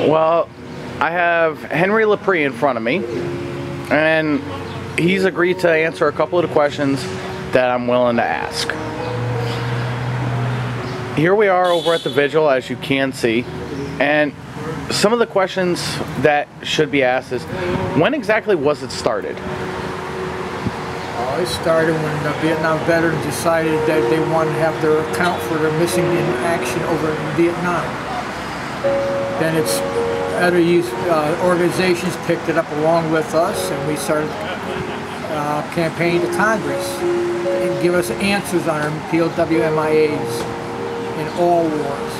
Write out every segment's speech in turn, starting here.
Well, I have Henry Lepri in front of me, and he's agreed to answer a couple of the questions that I'm willing to ask. Here we are over at the Vigil, as you can see, and some of the questions that should be asked is, when exactly was it started? It started when the Vietnam veterans decided that they wanted to have their account for their missing in action over in Vietnam. Then it's other youth organizations picked it up along with us, and we started campaigning to Congress and give us answers on our POW MIAs in all wars.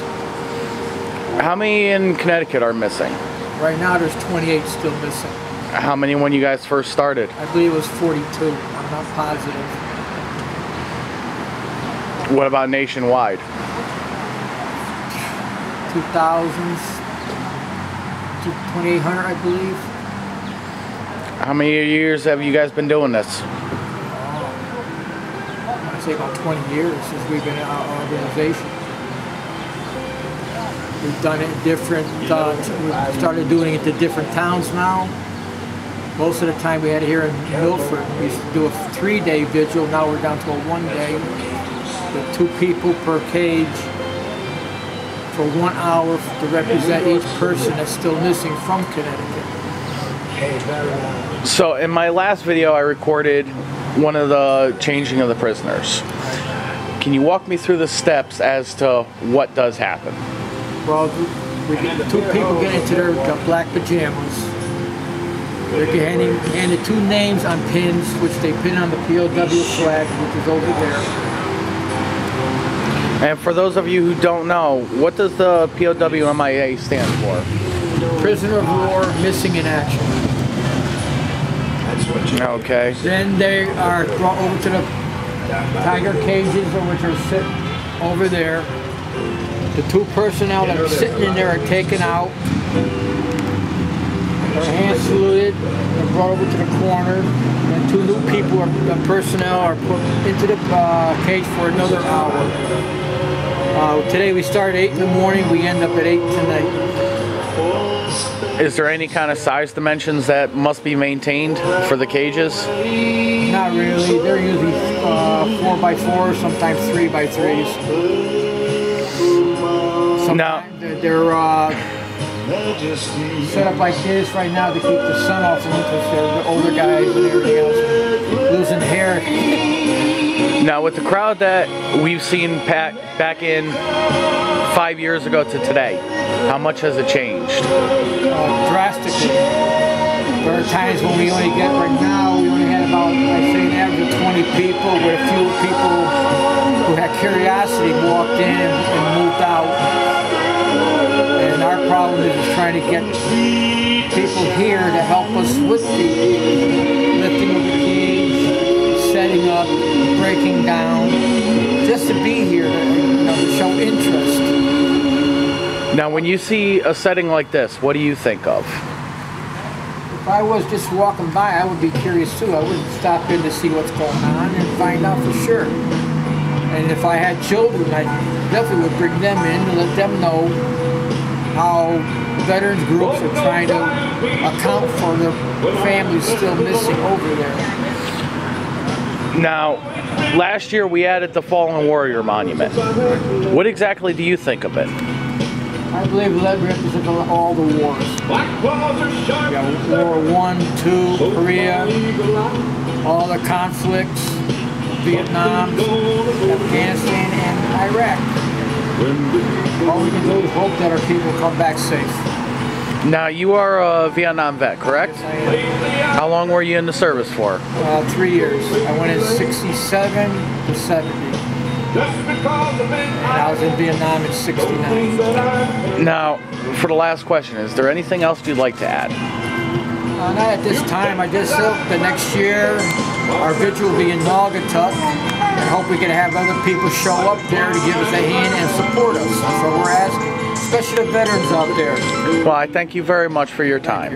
How many in Connecticut are missing? Right now there's 28 still missing. How many when you guys first started? I believe it was 42. I'm not positive. What about nationwide? 2,000s, 2,800, I believe. How many years have you guys been doing this? I want to say about 20 years since we've been in our organization. We've done it in different, we've started doing it to different towns now. Most of the time we had it here in Milford. We used to do a 3-day vigil. Now we're down to a 1-day with 2 people per cage for 1 hour to represent each person that's still missing from Connecticut. So in my last video I recorded one of the changing of the prisoners. Can you walk me through the steps as to what does happen? Well, we get 2 people get into their black pajamas. They're handed 2 names on pins, which they pin on the POW flag, which is over there. And for those of you who don't know, what does the POW MIA stand for? Prisoner of War, Missing in Action. Okay. Then they are brought over to the tiger cages, which are sitting over there. The 2 personnel that are sitting in there are taken out. Their hands saluted, they're brought over to the corner, and 2 new people, personnel, are put into the cage for another hour. Today we start at 8 in the morning, we end up at 8 tonight. Is there any kind of size dimensions that must be maintained for the cages? Not really, they're usually 4x4, sometimes 3x3s. Sometimes they're set up like this right now to keep the sun off them because they're the older guys and everything else losing hair. Now with the crowd that we've seen back in 5 years ago to today, how much has it changed? Drastically. There are times when we only get, right now, we only had about, I say an average of 20 people, with a few people who had curiosity walked in and moved out. And our problem is trying to get people here to help us with the lifting of the cage, setting up, breaking down, just to be here, to show interest. Now when you see a setting like this, what do you think of? If I was just walking by, I would be curious too. I wouldn't stop in to see what's going on and find out for sure. And if I had children, I definitely would bring them in and let them know how veterans groups are trying to account for their families still missing over there. Now, last year we added the Fallen Warrior Monument. What exactly do you think of it? I believe that represents all the wars. War I, II, Korea, all the conflicts, Vietnam, Afghanistan, and Iraq. All we can do is hope that our people come back safe. Now, you are a Vietnam vet, correct? Yes, I am. How long were you in the service for? 3 years. I went in 67 to 70. And I was in Vietnam in 69. Now, for the last question, is there anything else you'd like to add? Not at this time. I just hope the next year our vigil will be in Naugatuck, and hope we can have other people show up there to give us a hand and support us. That's what we're asking, especially the veterans out there. Well, I thank you very much for your time.